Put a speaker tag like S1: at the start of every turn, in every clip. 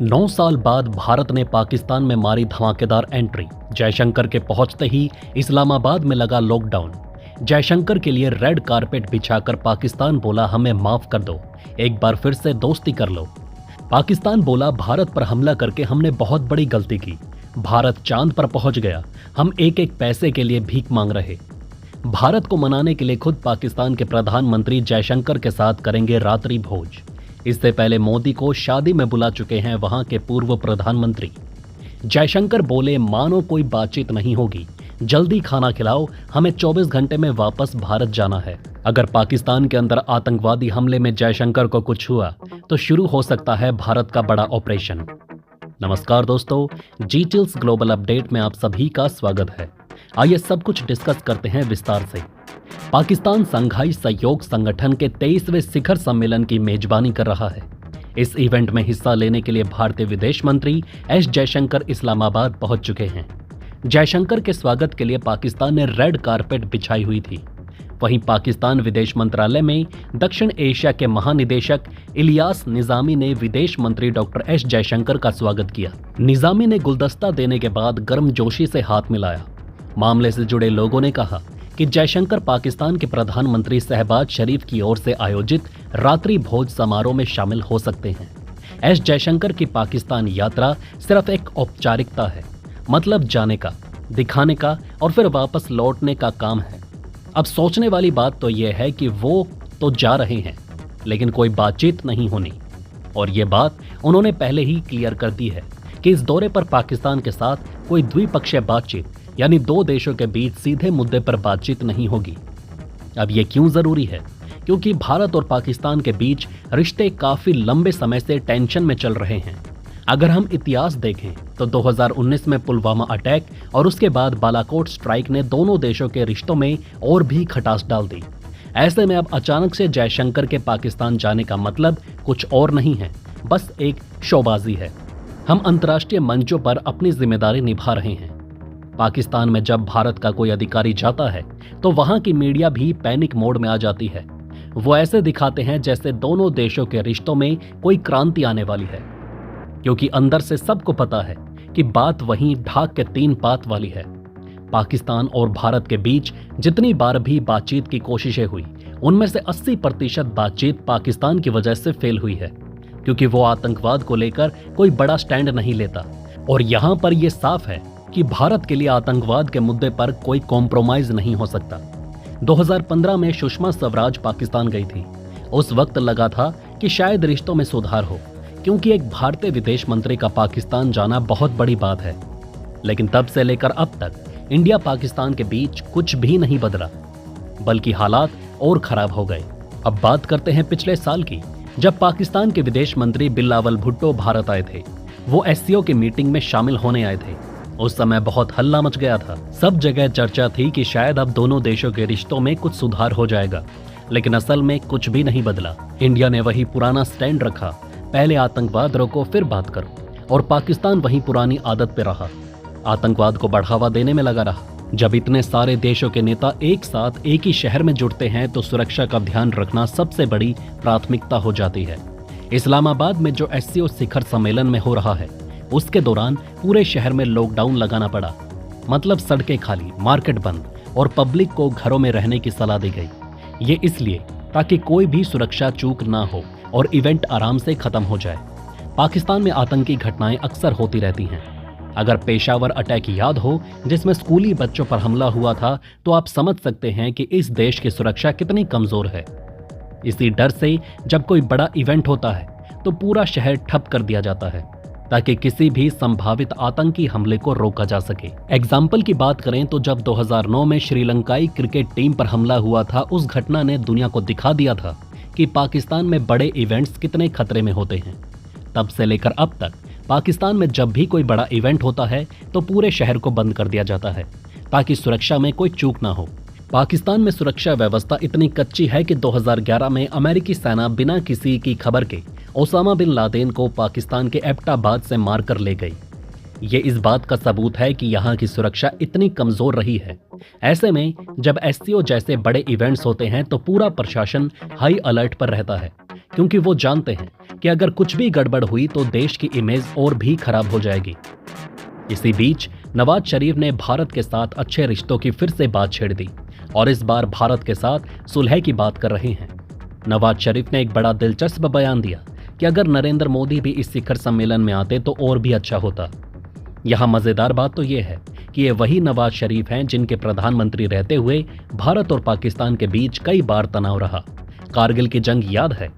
S1: 9 साल बाद भारत ने पाकिस्तान में मारी धमाकेदार एंट्री। जयशंकर के पहुंचते ही इस्लामाबाद में लगा लॉकडाउन। जयशंकर के लिए रेड कारपेट बिछाकर पाकिस्तान बोला हमें माफ कर दो, एक बार फिर से दोस्ती कर लो। पाकिस्तान बोला भारत पर हमला करके हमने बहुत बड़ी गलती की, भारत चांद पर पहुंच गया, हम एक एक पैसे के लिए भीख मांग रहे। भारत को मनाने के लिए खुद पाकिस्तान के प्रधानमंत्री जयशंकर के साथ करेंगे रात्रि भोज। इससे पहले मोदी को शादी में बुला चुके हैं वहां के पूर्व प्रधानमंत्री। जयशंकर बोले मानो कोई बातचीत नहीं होगी, जल्दी खाना खिलाओ, हमें 24 घंटे में वापस भारत जाना है। अगर पाकिस्तान के अंदर आतंकवादी हमले में जयशंकर को कुछ हुआ तो शुरू हो सकता है भारत का बड़ा ऑपरेशन। नमस्कार दोस्तों, जीटिल्स ग्लोबल अपडेट में आप सभी का स्वागत है। आइए सब कुछ डिस्कस करते हैं विस्तार से। पाकिस्तान संघाई सहयोग संगठन के 23वें शिखर सम्मेलन की मेजबानी कर रहा है। इस इवेंट में हिस्सा लेने के लिए भारतीय विदेश मंत्री एस जयशंकर इस्लामाबाद पहुंच चुके हैं। जयशंकर के स्वागत के लिए पाकिस्तान ने रेड कारपेट बिछाई हुई थी। वहीं पाकिस्तान विदेश मंत्रालय में दक्षिण एशिया के महानिदेशक इलियास निजामी ने विदेश मंत्री डॉक्टर एस जयशंकर का स्वागत किया। निजामी ने गुलदस्ता देने के बाद गर्मजोशी से हाथ मिलाया। मामले से जुड़े लोगों ने कहा कि जयशंकर पाकिस्तान के प्रधानमंत्री शहबाज शरीफ की ओर से आयोजित रात्रि भोज समारोह में शामिल हो सकते हैं। एस जयशंकर की पाकिस्तान यात्रा सिर्फ एक औपचारिकता है, मतलब जाने का, दिखाने का और फिर वापस लौटने का काम है। अब सोचने वाली बात तो यह है कि वो तो जा रहे हैं लेकिन कोई बातचीत नहीं होनी, और ये बात उन्होंने पहले ही क्लियर कर दी है कि इस दौरे पर पाकिस्तान के साथ कोई द्विपक्षीय बातचीत यानी दो देशों के बीच सीधे मुद्दे पर बातचीत नहीं होगी। अब ये क्यों जरूरी है? क्योंकि भारत और पाकिस्तान के बीच रिश्ते काफी लंबे समय से टेंशन में चल रहे हैं। अगर हम इतिहास देखें तो 2019 में पुलवामा अटैक और उसके बाद बालाकोट स्ट्राइक ने दोनों देशों के रिश्तों में और भी खटास डाल दी। ऐसे में अब अचानक से जयशंकर के पाकिस्तान जाने का मतलब कुछ और नहीं है, बस एक शोबाजी है। हम अंतर्राष्ट्रीय मंचों पर अपनी जिम्मेदारी निभा रहे हैं। पाकिस्तान में जब भारत का कोई अधिकारी जाता है तो वहां की मीडिया भी पैनिक मोड में आ जाती है। वो ऐसे दिखाते हैं जैसे दोनों देशों के रिश्तों में कोई क्रांति आने वाली है, क्योंकि अंदर से सबको पता है कि बात वहीं ढाक के 3 पात वाली है। पाकिस्तान और भारत के बीच जितनी बार भी बातचीत की कोशिशें हुई उनमें से 80% बातचीत पाकिस्तान की वजह से फेल हुई है, क्योंकि वो आतंकवाद को लेकर कोई बड़ा स्टैंड नहीं लेता। और यहां पर यह साफ है कि भारत के लिए आतंकवाद के मुद्दे पर कोई कॉम्प्रोमाइज नहीं हो सकता। 2015 में सुषमा स्वराज पाकिस्तान गई थी। उस वक्त लगा था कि शायद रिश्तों में सुधार हो, क्योंकि एक भारतीय विदेश मंत्री का पाकिस्तान जाना बहुत बड़ी बात है। लेकिन तब से लेकर अब तक इंडिया पाकिस्तान के बीच कुछ भी नहीं बदला, बल्कि हालात और खराब हो गए। अब बात करते हैं पिछले साल की, जब पाकिस्तान के विदेश मंत्री बिलावल भुट्टो भारत आए थे। वो एससीओ की मीटिंग में शामिल होने आए थे। उस समय बहुत हल्ला मच गया था। सब जगह चर्चा थी कि शायद अब दोनों देशों के रिश्तों में कुछ सुधार हो जाएगा, लेकिन असल में कुछ भी नहीं बदला। इंडिया ने वही पुराना स्टैंड रखा, पहले आतंकवाद रोको फिर बात करो, और पाकिस्तान वही पुरानी आदत पे रहा, आतंकवाद को बढ़ावा देने में लगा रहा। जब इतने सारे देशों के नेता एक साथ एक ही शहर में जुड़ते हैं तो सुरक्षा का ध्यान रखना सबसे बड़ी प्राथमिकता हो जाती है। इस्लामाबाद में जो एससीओ शिखर सम्मेलन में हो रहा है उसके दौरान पूरे शहर में लॉकडाउन लगाना पड़ा, मतलब सड़कें खाली, मार्केट बंद और पब्लिक को घरों में रहने की सलाह दी गई। ये इसलिए ताकि कोई भी सुरक्षा चूक ना हो और इवेंट आराम से खत्म हो जाए। पाकिस्तान में आतंकी घटनाएं अक्सर होती रहती हैं। अगर पेशावर अटैक याद हो जिसमें स्कूली बच्चों पर हमला हुआ था, तो आप समझ सकते हैं कि इस देश की सुरक्षा कितनी कमजोर है। इसी डर से जब कोई बड़ा इवेंट होता है तो पूरा शहर ठप कर दिया जाता है, ताकि किसी भी संभावित आतंकी हमले को रोका जा सके। एग्जाम्पल की बात करें तो जब 2009 में श्रीलंकाई क्रिकेट टीम पर हमला हुआ था, उस घटना ने दुनिया को दिखा दिया था कि पाकिस्तान में बड़े इवेंट्स कितने खतरे में होते हैं। तब से लेकर अब तक पाकिस्तान में जब भी कोई बड़ा इवेंट होता है तो पूरे शहर को बंद कर दिया जाता है, ताकि सुरक्षा में कोई चूक ना हो। पाकिस्तान में सुरक्षा व्यवस्था इतनी कच्ची है कि 2011 में अमेरिकी सेना बिना किसी की खबर के ओसामा बिन लादेन को पाकिस्तान के एबटाबाद से मारकर ले गई। ये इस बात का सबूत है कि यहाँ की सुरक्षा इतनी कमजोर रही है। ऐसे में जब एससीओ जैसे बड़े इवेंट्स होते हैं तो पूरा प्रशासन हाई अलर्ट पर रहता है, क्योंकि वो जानते हैं कि अगर कुछ भी गड़बड़ हुई तो देश की इमेज और भी खराब हो जाएगी। इसी बीच नवाज शरीफ ने भारत के साथ अच्छे रिश्तों की फिर से बात छेड़ दी और इस बार भारत के साथ सुलह की बात कर रहे हैं। नवाज शरीफ ने एक बड़ा दिलचस्प बयान दिया कि अगर नरेंद्र मोदी भी इस शिखर सम्मेलन में आते तो और भी अच्छा होता। यहाँ मजेदार बात तो ये है कि ये वही नवाज शरीफ हैं जिनके प्रधानमंत्री रहते हुए भारत और पाकिस्तान के बीच कई बार तनाव रहा। कारगिल की जंग याद है,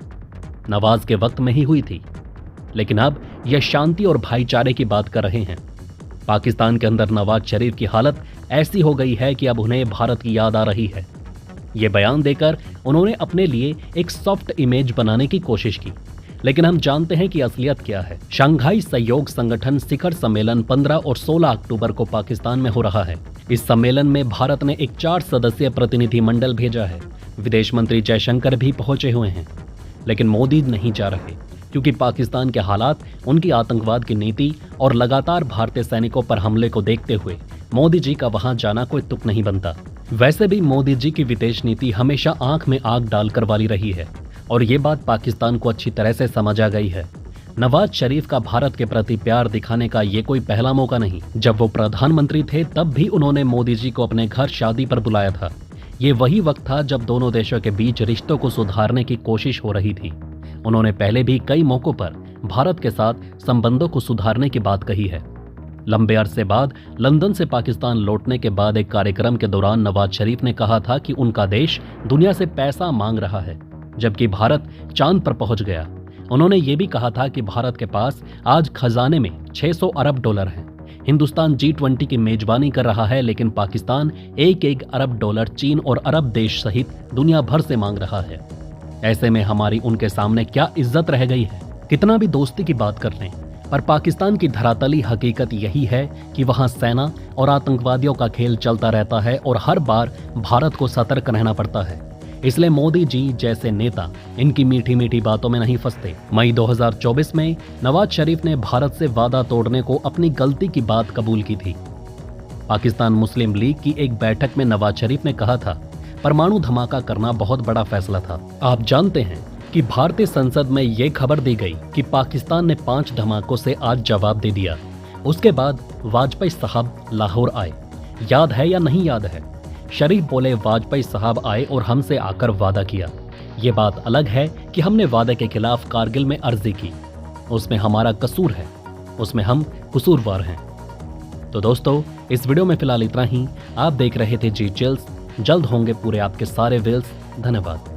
S1: नवाज के वक्त में ही हुई थी, लेकिन अब यह शांति और भाईचारे की बात कर रहे हैं। पाकिस्तान के अंदर नवाज शरीफ की हालत ऐसी हो गई है कि अब उन्हें भारत की याद आ रही है। ये बयान देकर उन्होंने अपने लिए एक सॉफ्ट इमेज बनाने की कोशिश की, लेकिन हम जानते हैं कि असलियत क्या है। शंघाई सहयोग संगठन शिखर सम्मेलन 15 और 16 अक्टूबर को पाकिस्तान में हो रहा है। इस सम्मेलन में भारत ने एक 4 सदस्यीय प्रतिनिधिमंडल भेजा है। विदेश मंत्री जयशंकर भी पहुंचे हुए हैं, लेकिन मोदी नहीं जा रहे क्योंकि पाकिस्तान के हालात, उनकी आतंकवाद की नीति और लगातार भारतीय सैनिकों पर हमले को देखते हुए मोदी जी का वहां जाना कोई तुक नहीं बनता। वैसे भी मोदी जी की विदेश नीति हमेशा आंख में आग डालकर वाली रही है और ये बात पाकिस्तान को अच्छी तरह से समझ आ गई है। नवाज शरीफ का भारत के प्रति प्यार दिखाने का ये कोई पहला मौका नहीं। जब वो प्रधानमंत्री थे तब भी उन्होंने मोदी जी को अपने घर शादी पर बुलाया था। ये वही वक्त था जब दोनों देशों के बीच रिश्तों को सुधारने की कोशिश हो रही थी। उन्होंने पहले भी कई मौकों पर भारत के साथ संबंधों को सुधारने की बात कही है। लंबे अरसे बाद लंदन से पाकिस्तान लौटने के बाद एक कार्यक्रम के दौरान नवाज शरीफ ने कहा था कि उनका देश दुनिया से पैसा मांग रहा है, जबकि भारत चांद पर पहुंच गया। उन्होंने ये भी कहा था कि भारत के पास आज खजाने में 600 अरब डॉलर हैं। हिंदुस्तान G20 की मेजबानी कर रहा है, लेकिन पाकिस्तान 1-1 अरब डॉलर चीन और अरब देश सहित दुनिया भर से मांग रहा है। ऐसे में हमारी उनके सामने क्या इज्जत रह गई है? कितना भी दोस्ती की बात कर लें, पर पाकिस्तान की धरातली हकीकत यही है कि वहां सेना और आतंकवादियों का खेल चलता रहता है और हर बार भारत को सतर्क रहना पड़ता है। इसलिए मोदी जी जैसे नेता इनकी मीठी मीठी बातों में नहीं फंसते। मई 2024 में नवाज शरीफ ने भारत से वादा तोड़ने को अपनी गलती की बात कबूल की थी। पाकिस्तान मुस्लिम लीग की एक बैठक में नवाज शरीफ ने कहा था, परमाणु धमाका करना बहुत बड़ा फैसला था। आप जानते हैं कि भारतीय संसद में ये खबर दी गई कि पाकिस्तान ने 5 धमाकों से आज जवाब दे दिया। उसके बाद वाजपेयी साहब लाहौर आए, याद है या नहीं याद है? शरीफ बोले वाजपेयी साहब आए और हमसे आकर वादा किया। ये बात अलग है कि हमने वादे के खिलाफ कारगिल में अर्जी की, उसमें हमारा कसूर है, उसमें हम कसूरवार हैं। तो दोस्तों, इस वीडियो में फिलहाल इतना ही। आप देख रहे थे जी चिल्स। जल्द होंगे पूरे आपके सारे वील्स। धन्यवाद।